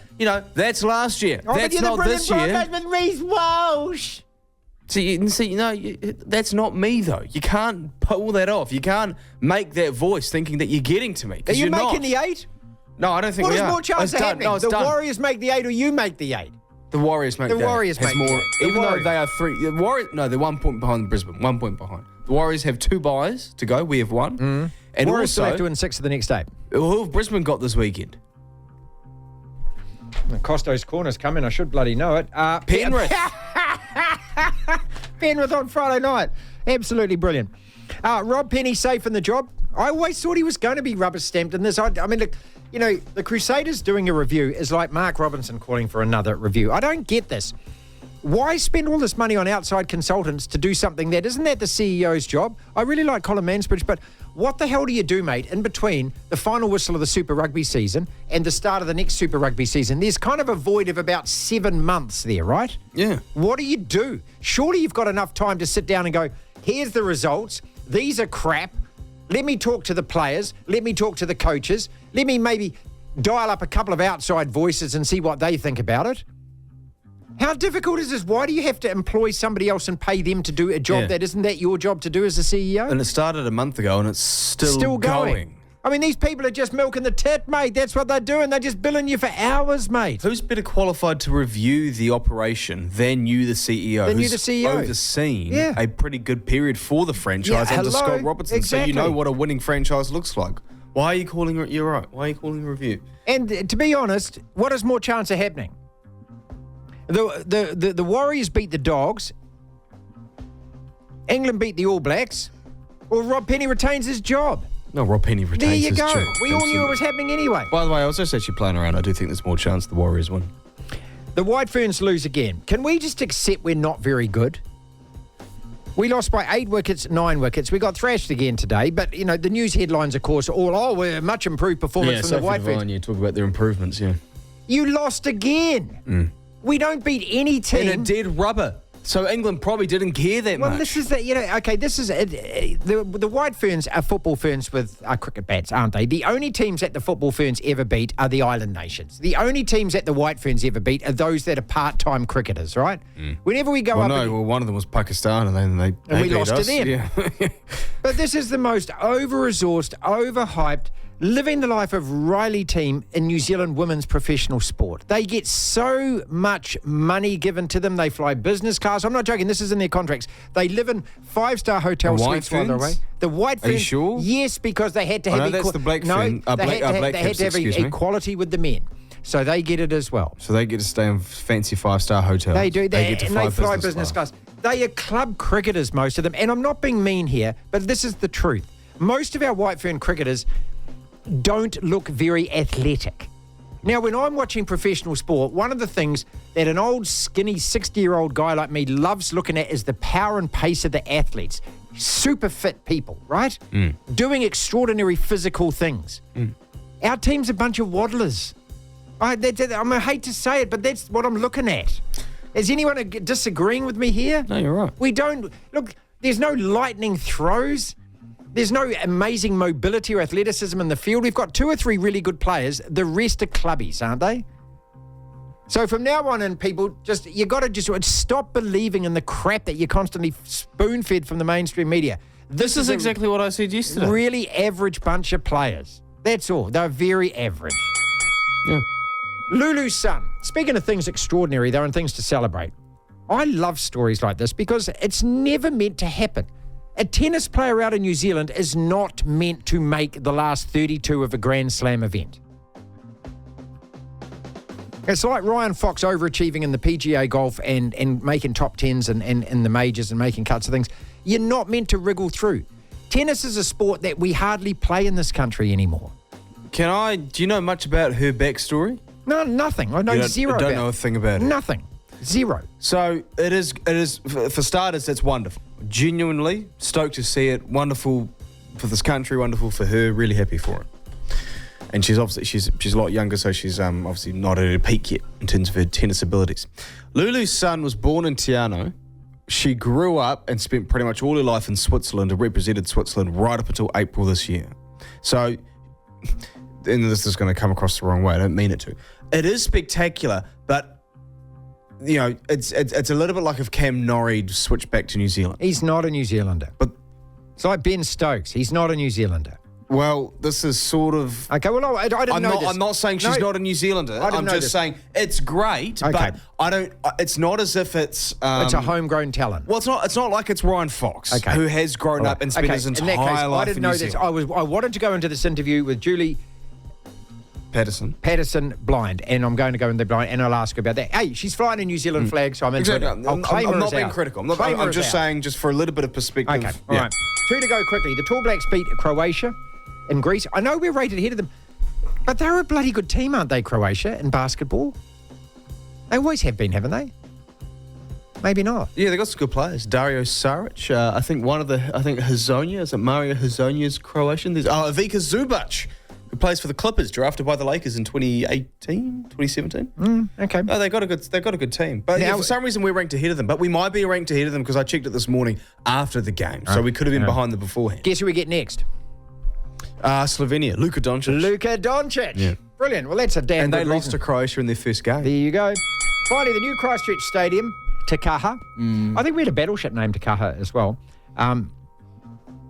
S6: that's last year. That's not this year.
S3: With Reece Walsh.
S6: That's not me though. You can't pull that off. You can't make that voice thinking that you're getting to me.
S3: Are you
S6: making
S3: the 8?
S6: No, I don't think we are.
S3: What is more chance of happening?
S6: No,
S3: the Warriors make the 8 or you make the 8?
S6: The Warriors make
S3: the Warriors make
S6: more.
S3: The
S6: even
S3: Warriors.
S6: though they are 3, the Warriors. No, they're 1 point behind Brisbane. 1 point behind. The Warriors have 2 buys to go. We have 1. And
S3: Warriors
S6: also
S3: still have to win 6 of the next 8.
S6: Who have Brisbane got this weekend?
S3: Costo's corner's coming. I should bloody know it.
S6: Penrith.
S3: Penrith on Friday night. Absolutely brilliant. Rob Penny safe in the job. I always thought he was going to be rubber stamped in this. I mean, look. The Crusaders doing a review is like Mark Robinson calling for another review. I don't get this. Why spend all this money on outside consultants to do something that isn't that the CEO's job? I really like Colin Mansbridge, but what the hell do you do, mate, in between the final whistle of the Super Rugby season and the start of the next Super Rugby season? There's kind of a void of about 7 months there, right?
S6: Yeah.
S3: What do you do? Surely you've got enough time to sit down and go, here's the results. These are crap. Let me talk to the players. Let me talk to the coaches. Let me maybe dial up a couple of outside voices and see what they think about it. How difficult is this? Why do you have to employ somebody else and pay them to do a job that isn't that your job to do as a CEO?
S6: And it started a month ago and it's still going.
S3: I mean, these people are just milking the tit, mate. That's what they're doing. They're just billing you for hours, mate.
S6: Who's better qualified to review the operation than you, the CEO?
S3: Than you, the CEO.
S6: Overseen a pretty good period for the franchise under Scott Robertson.
S3: Exactly.
S6: So you know what a winning franchise looks like. Why are you calling it? You're right. Why are you calling a review?
S3: And to be honest, what is more chance of happening? The Warriors beat the Dogs. England beat the All Blacks. Or Rob Penny retains his job.
S6: No, Rob Penny retains his job.
S3: There you go. We all knew it was happening anyway.
S6: By the way, I was just actually playing around. I do think there's more chance the Warriors win.
S3: The White Ferns lose again. Can we just accept we're not very good? We lost by 8 wickets, 9 wickets. We got thrashed again today. But, the news headlines, of course, we're a much improved performance from the White Ferns.
S6: You talk about their improvements,
S3: You lost again. We don't beat any team.
S6: And it did rubber. So England probably didn't care that much.
S3: Well, this is the White Ferns are football ferns with cricket bats, aren't they? The only teams that the football ferns ever beat are the island nations. The only teams that the White Ferns ever beat are those that are part-time cricketers, right? Whenever we go
S6: one of them was Pakistan, and then they
S3: we
S6: beat
S3: lost
S6: us.
S3: to them.
S6: Yeah.
S3: But this is the most over-resourced, overhyped, living the life of Riley team in New Zealand women's professional sport. They get so much money given to them. They fly business class. I'm not joking. This is in their contracts. They live in 5-star hotel suites while they're away. The White Ferns.
S6: Are you sure?
S3: Yes, because they had to have
S6: that's the Black Fern.
S3: they had to have equality with the men. So they get it as well.
S6: So they get to stay in fancy 5-star hotels.
S3: They do.
S6: They get to
S3: fly business class. They are club cricketers, most of them. And I'm not being mean here, but this is the truth. Most of our White Fern cricketers don't look very athletic. Now, when I'm watching professional sport, one of the things that an old, skinny, 60-year-old guy like me loves looking at is the power and pace of the athletes. Super fit people, right? Doing extraordinary physical things. Our team's a bunch of waddlers. I hate to say it, but that's what I'm looking at. Is anyone disagreeing with me here?
S6: No, you're right.
S3: We don't... Look, there's no lightning throws. There's no amazing mobility or athleticism in the field. We've got 2 or 3 really good players. The rest are clubbies, aren't they? So from now on in, people, you got to just stop believing in the crap that you're constantly spoon-fed from the mainstream media.
S6: This is exactly what I said yesterday.
S3: Really average bunch of players. That's all. They're very average.
S6: Yeah.
S3: Lulu Sun. Speaking of things extraordinary, though, and things to celebrate, I love stories like this because it's never meant to happen. A tennis player out in New Zealand is not meant to make the last 32 of a Grand Slam event. It's like Ryan Fox overachieving in the PGA golf and making top tens and in the majors and making cuts of things. You're not meant to wriggle through. Tennis is a sport that we hardly play in this country anymore.
S6: Do you know much about her backstory?
S3: No, nothing. I know zero.
S6: I don't know a thing about it.
S3: Nothing. Zero.
S6: So it is, for starters, it's wonderful. Genuinely stoked to see it. Wonderful for this country, wonderful for her, really happy for it. And she's a lot younger, so she's obviously not at her peak yet in terms of her tennis abilities. Lulu's son was born in Te Anau. She grew up and spent pretty much all her life in Switzerland and represented Switzerland right up until April this year. So, and this is going to come across the wrong way, I don't mean it to. It is spectacular, but, you know, it's a little bit like if Cam Norrie switched back to New Zealand.
S3: He's not a New Zealander.
S6: But
S3: it's like Ben Stokes. He's not a New Zealander.
S6: Well, this is sort of...
S3: Okay, well, I didn't know this.
S6: I'm not saying she's not a New Zealander. I'm just saying it's great, but it's not as if it's...
S3: it's a homegrown talent.
S6: Well, it's not like it's Ryan Fox, who has grown up and spent his entire life in New Zealand.
S3: I wanted to go into this interview with Julie Paterson blind, and I'm going to go in there blind, and I'll ask her about that. Hey, she's flying a New Zealand flag, so I'm into it.
S6: I'm not being critical. I'm just saying, just for a little bit of perspective.
S3: Okay, all right. Two to go quickly. The Tall Blacks beat Croatia in Greece. I know we're rated ahead of them, but they're a bloody good team, aren't they, Croatia, in basketball? They always have been, haven't they? Maybe not.
S6: Yeah, they got some good players. Dario Saric. I think Hazonia, is it Mario Hazonia's Croatian? There's Ivica Zubac, who plays for the Clippers, drafted by the Lakers in 2018, 2017.
S3: Okay.
S6: No, they got a good team. But now, for some reason we're ranked ahead of them. But we might be ranked ahead of them because I checked it this morning after the game. So we could have been behind them beforehand.
S3: Guess who we get next?
S6: Slovenia, Luka Doncic. Yeah.
S3: Brilliant. Well, that's a damn
S6: And
S3: good
S6: they lost
S3: reason.
S6: to Croatia in their first game.
S3: There you go. Finally, the new Christchurch Stadium, Takaha. I think we had a battleship named Takaha as well.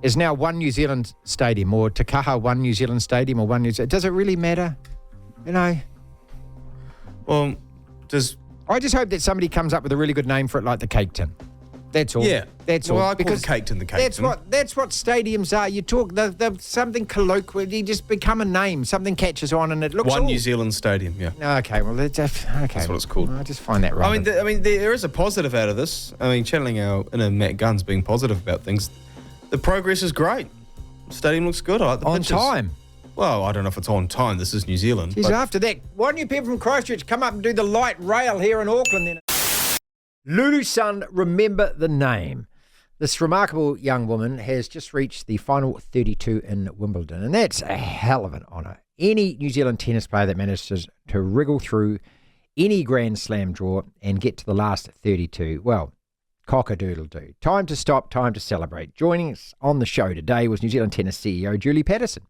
S3: Is now One New Zealand Stadium, or Takaha One New Zealand Stadium, or One New Zealand. Does it really matter? You know?
S6: Well,
S3: I just hope that somebody comes up with a really good name for it, like the Cake Tin. That's all.
S6: Yeah.
S3: That's all.
S6: Well, I call the Cake Tin the Cake Tin.
S3: That's what stadiums are. You talk, they're something colloquial. You just become a name. Something catches on and it looks
S6: One New Zealand Stadium, yeah.
S3: Okay, well, that's
S6: what it's called.
S3: I just find that right.
S6: I mean, there is a positive out of this. I mean, channeling our inner Matt Guns being positive about things. The progress is great. The stadium looks good. I like the
S3: on
S6: pitches.
S3: time.
S6: Well, I don't know if it's on time. This is New Zealand.
S3: Geez, after that, why don't you people from Christchurch come up and do the light rail here in Auckland then? Lulu Sun, remember the name. This remarkable young woman has just reached the final 32 in Wimbledon, and that's a hell of an honour. Any New Zealand tennis player that manages to wriggle through any Grand Slam draw and get to the last 32, well, cock-a-doodle-doo. Time to stop, time to celebrate. Joining us on the show today was New Zealand Tennis CEO Julie Paterson.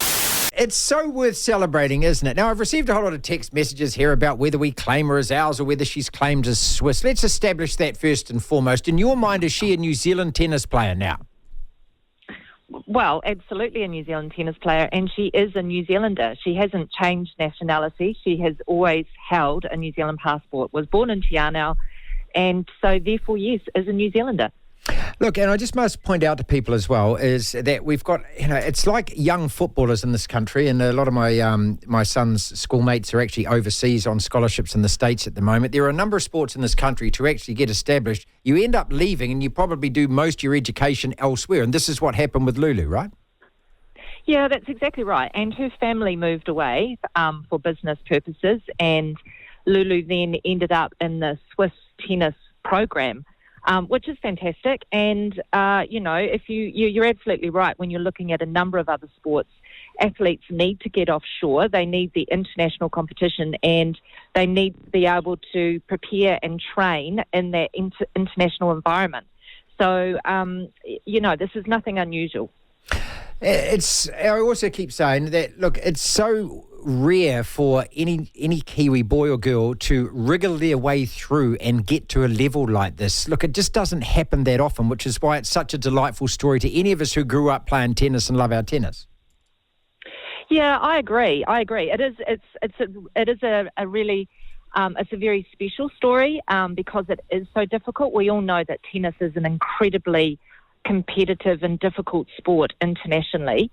S3: It's so worth celebrating, isn't it? Now, I've received a whole lot of text messages here about whether we claim her as ours or whether she's claimed as Swiss. Let's establish that first and foremost. In your mind, is she a New Zealand tennis player now?
S10: Well, absolutely a New Zealand tennis player, and she is a New Zealander. She hasn't changed nationality. She has always held a New Zealand passport, was born in Te Anau, and so therefore, yes, is a New Zealander.
S3: Look, and I just must point out to people as well is that we've got, it's like young footballers in this country, and a lot of my son's schoolmates are actually overseas on scholarships in the States at the moment. There are a number of sports in this country to actually get established. You end up leaving and you probably do most of your education elsewhere, and this is what happened with Lulu, right?
S10: Yeah, that's exactly right. And her family moved away for business purposes, and Lulu then ended up in the Swiss tennis program. Which is fantastic, and if you're absolutely right when you're looking at a number of other sports. Athletes need to get offshore. They need the international competition, and they need to be able to prepare and train in that international environment. So, this is nothing unusual.
S3: I also keep saying that, look, it's so rare for any Kiwi boy or girl to wriggle their way through and get to a level like this. Look, it just doesn't happen that often, which is why it's such a delightful story to any of us who grew up playing tennis and love our tennis.
S10: Yeah, I agree. It is. It is a really. It's a very special story because it is so difficult. We all know that tennis is an incredibly competitive and difficult sport internationally.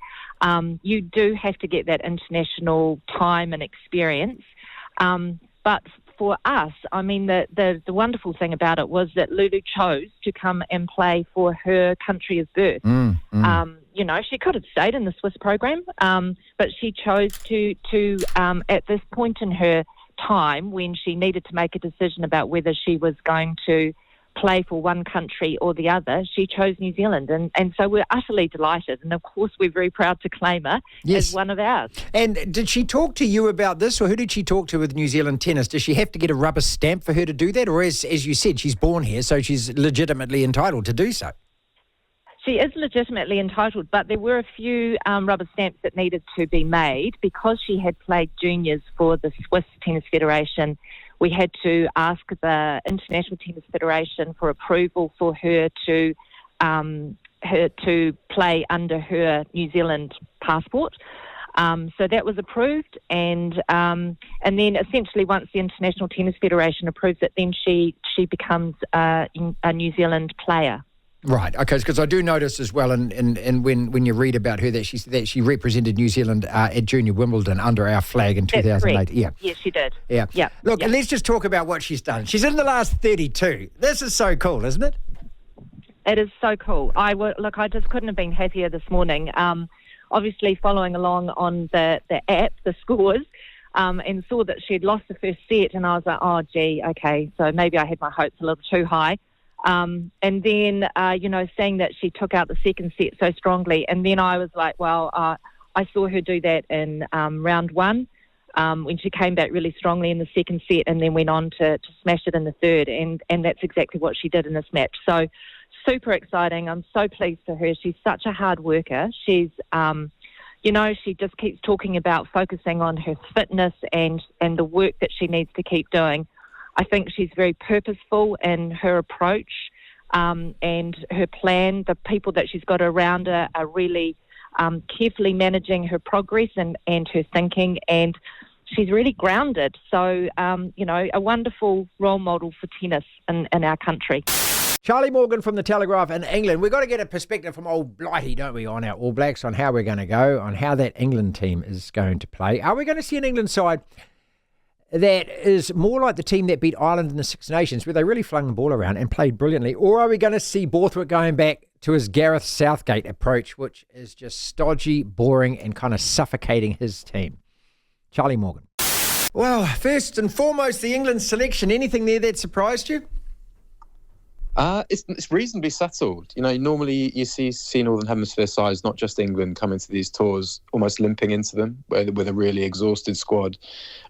S10: You do have to get that international time and experience. But for us, I mean, the wonderful thing about it was that Lulu chose to come and play for her country of birth. You know, she could have stayed in the Swiss program, but she chose to at this point in her time when she needed to make a decision about whether she was going to play for one country or the other, she chose New Zealand. And so we're utterly delighted. And, of course, we're very proud to claim her as one of ours.
S3: And did she talk to you about this, or who did she talk to with New Zealand tennis? Does she have to get a rubber stamp for her to do that? Or as you said, she's born here, so she's legitimately entitled to do so?
S10: She is legitimately entitled, but there were a few rubber stamps that needed to be made. Because she had played juniors for the Swiss Tennis Federation, we had to ask the International Tennis Federation for approval for her to play under her New Zealand passport. So that was approved, and then essentially once the International Tennis Federation approves it, then she becomes a New Zealand player.
S3: Right, okay, because I do notice as well, and when you read about her, that she represented New Zealand at Junior Wimbledon under our flag in 2008. Yeah.
S10: Yes, she did.
S3: Yeah.
S10: Yeah.
S3: Look, let's just talk about what she's done. She's in the last 32. This is so cool, isn't it?
S10: It is so cool. I just couldn't have been happier this morning. Obviously, following along on the app, the scores, and saw that she had lost the first set, and I was like, oh, gee, okay, so maybe I had my hopes a little too high. And then, seeing that she took out the second set so strongly. And then I was like, well, I saw her do that in round one when she came back really strongly in the second set and then went on to smash it in the third. And that's exactly what she did in this match. So super exciting. I'm so pleased for her. She's such a hard worker. She's, she just keeps talking about focusing on her fitness and the work that she needs to keep doing. I think she's very purposeful in her approach and her plan. The people that she's got around her are really carefully managing her progress and her thinking, and she's really grounded. So, a wonderful role model for tennis in our country.
S3: Charlie Morgan from the Telegraph in England. We've got to get a perspective from old Blighty, don't we, on our All Blacks, on how we're going to go, on how that England team is going to play. Are we going to see an England side that is more like the team that beat Ireland in the Six Nations, where they really flung the ball around and played brilliantly? Or are we going to see Borthwick going back to his Gareth Southgate approach, which is just stodgy, boring, and kind of suffocating his team? Charlie Morgan. Well, first and foremost, the England selection. Anything there that surprised you?
S11: It's reasonably settled. Normally you see Northern Hemisphere sides, not just England, come into these tours almost limping into them with a really exhausted squad.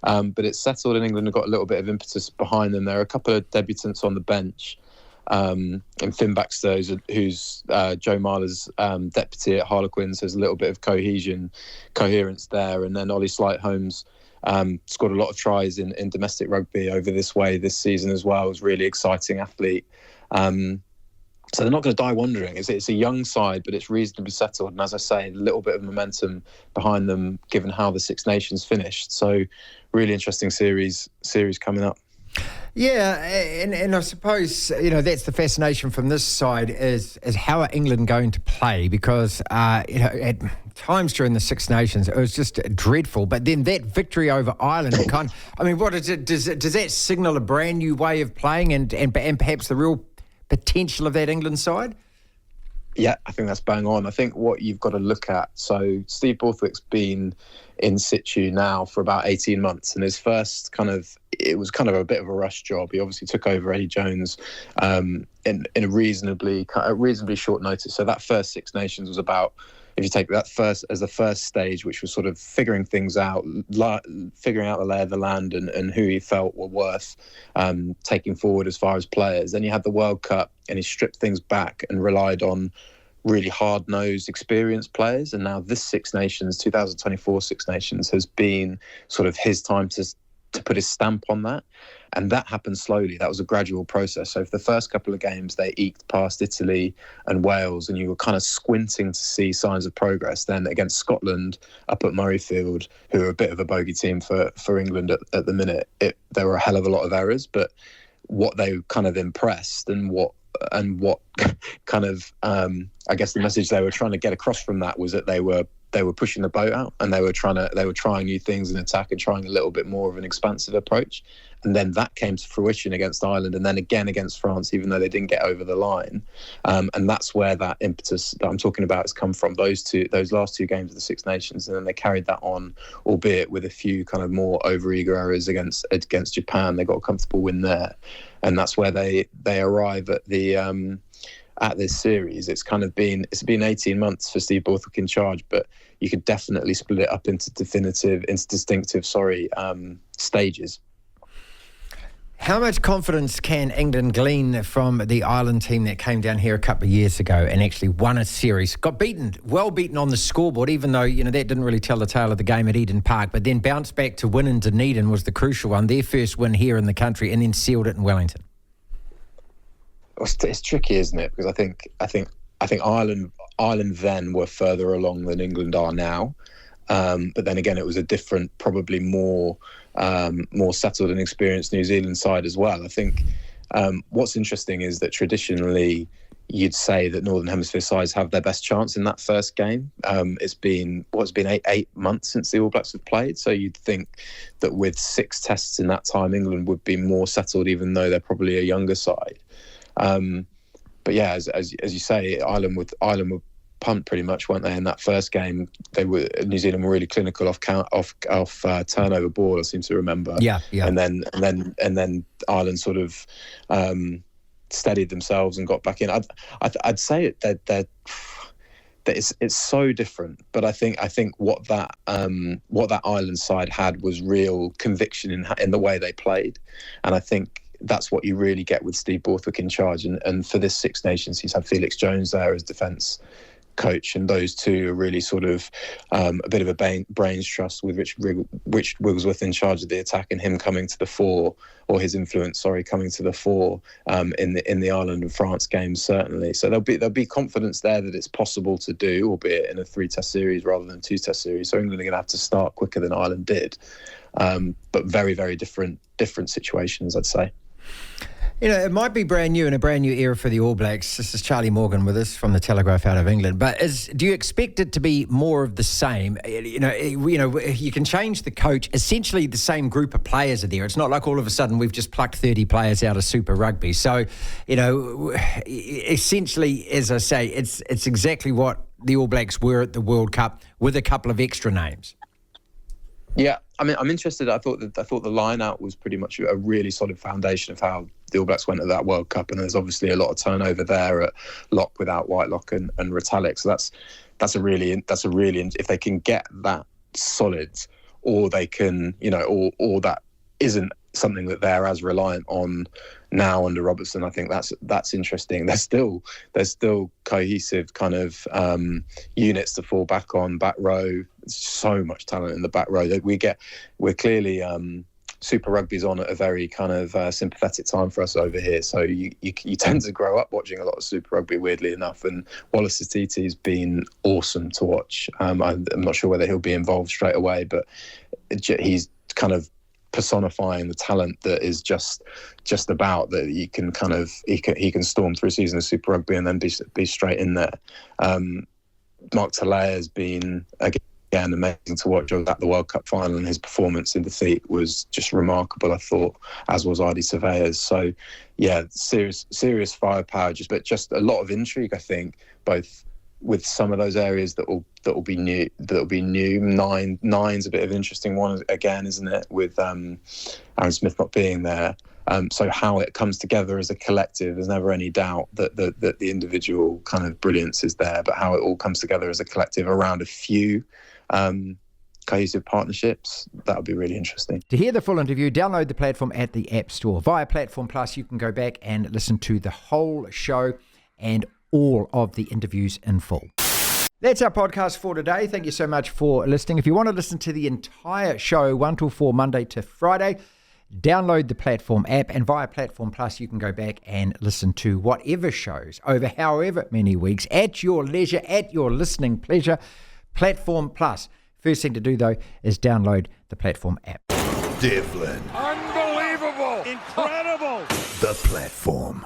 S11: But it's settled, and England have got a little bit of impetus behind them. There are a couple of debutants on the bench. And Finn Baxter, who's Joe Marler's deputy at Harlequins, has a little bit of coherence there. And then Ollie Slightholmes scored a lot of tries in domestic rugby over this season as well. He's a really exciting athlete. So they're not going to die wondering. It's a young side, but it's reasonably settled. And as I say, a little bit of momentum behind them, given how the Six Nations finished. So really interesting series coming up.
S3: Yeah, and I suppose, that's the fascination from this side is how are England going to play? Because, at times during the Six Nations, it was just dreadful. But then that victory over Ireland, what is it? Does that signal a brand new way of playing and perhaps the real potential of that England side?
S11: Yeah, I think that's bang on. I think what you've got to look at, so Steve Borthwick's been in situ now for about 18 months, and his first it was a bit of a rush job. He obviously took over Eddie Jones in a reasonably short notice. So that first Six Nations was about, if you take that as the first stage, which was sort of figuring things out, figuring out the lay of the land and who he felt were worth taking forward as far as players. Then you had the World Cup, and he stripped things back and relied on really hard-nosed, experienced players. And now this Six Nations, 2024 Six Nations, has been sort of his time to put his stamp on that. And that happened slowly. That was a gradual process. So for the first couple of games, they eked past Italy and Wales, and you were kind of squinting to see signs of progress. Then against Scotland up at Murrayfield, who are a bit of a bogey team for England at the minute, there were a hell of a lot of errors. But what they kind of impressed and what kind of, I guess the message they were trying to get across from that was that they were pushing the boat out, and they were trying new things in attack and trying a little bit more of an expansive approach. And then that came to fruition against Ireland, and then again against France, even though they didn't get over the line. And that's where that impetus that I'm talking about has come from, those last two games of the Six Nations. And then they carried that on, albeit with a few kind of more overeager errors against Japan. They got a comfortable win there. And that's where they arrive at this series. It's been 18 months for Steve Borthwick in charge, but you could definitely split it up into distinctive stages.
S3: How much confidence can England glean from the Ireland team that came down here a couple of years ago and actually won a series? Got well beaten on the scoreboard, even though, that didn't really tell the tale of the game at Eden Park, but then bounced back to win in Dunedin was the crucial one, their first win here in the country, and then sealed it in Wellington.
S11: It's tricky, isn't it? Because I think Ireland then were further along than England are now. But then again, it was a different, probably more settled and experienced New Zealand side as well. I think what's interesting is that traditionally you'd say that Northern Hemisphere sides have their best chance in that first game. It's been eight months since the All Blacks have played, so you'd think that with 6 tests in that time, England would be more settled, even though they're probably a younger side. But yeah, as you say, Ireland were pumped pretty much, weren't they? In that first game, New Zealand were really clinical off turnover ball, I seem to remember. Yeah. And then Ireland sort of steadied themselves and got back in. I'd say that it's so different, but I think what that Ireland side had was real conviction in the way they played, and I think that's what you really get with Steve Borthwick in charge. And for this Six Nations, he's had Felix Jones there as defence coach, and those two are really sort of a bit of a brains trust with Rich Wigglesworth in charge of the attack, and him coming to the fore, or his influence, coming to the fore in the Ireland and France games, certainly. So there'll be confidence there that it's possible to do, albeit in a 3-test series rather than 2-test series. So England are going to have to start quicker than Ireland did, but very, very different situations, I'd say.
S3: It might be brand new in a brand new era for the All Blacks. This is Charlie Morgan with us from the Telegraph out of England. But do you expect it to be more of the same? You can change the coach. Essentially, the same group of players are there. It's not like all of a sudden we've just plucked 30 players out of Super Rugby. So, essentially, as I say, it's exactly what the All Blacks were at the World Cup with a couple of extra names.
S11: Yeah, I mean, I'm interested. I thought the line-out was pretty much a really solid foundation of how the All Blacks went at that World Cup, and there's obviously a lot of turnover there at lock without Whitelock and Retallick. So that's a really if they can get that solid, or they can or that isn't something that they're as reliant on now under Robertson. I think that's interesting. There's still cohesive kind of units to fall back on, back row. There's so much talent in the back row that we're clearly Super Rugby's on at a very kind of sympathetic time for us over here. So you tend to grow up watching a lot of Super Rugby, weirdly enough. And Wallace Titi's been awesome to watch. I'm not sure whether he'll be involved straight away, but he's kind of personifying the talent that is just about that. You can kind of he can storm through a season of Super Rugby and then be straight in there. Mark Talea has been again amazing to watch at the World Cup final, and his performance in defeat was just remarkable, I thought, as was Ardie Surveyors. So yeah, serious firepower, but just a lot of intrigue, I think, both with some of those areas that will be new. Nine's a bit of an interesting one again, isn't it? With Aaron Smith not being there. So how it comes together as a collective, there's never any doubt that the individual kind of brilliance is there, but how it all comes together as a collective around a few cohesive partnerships, that would be really interesting.
S3: To hear the full interview, download the platform at the App Store. Via Platform Plus, you can go back and listen to the whole show and all of the interviews in full. That's our podcast for today. Thank you so much for listening. If you want to listen to the entire show, 1 till 4, Monday to Friday, download the Platform app, and via Platform Plus, you can go back and listen to whatever shows over however many weeks at your leisure, at your listening pleasure. Platform Plus. First thing to do, though, is download the Platform app.
S1: Devlin.
S8: Unbelievable. Incredible.
S1: The Platform.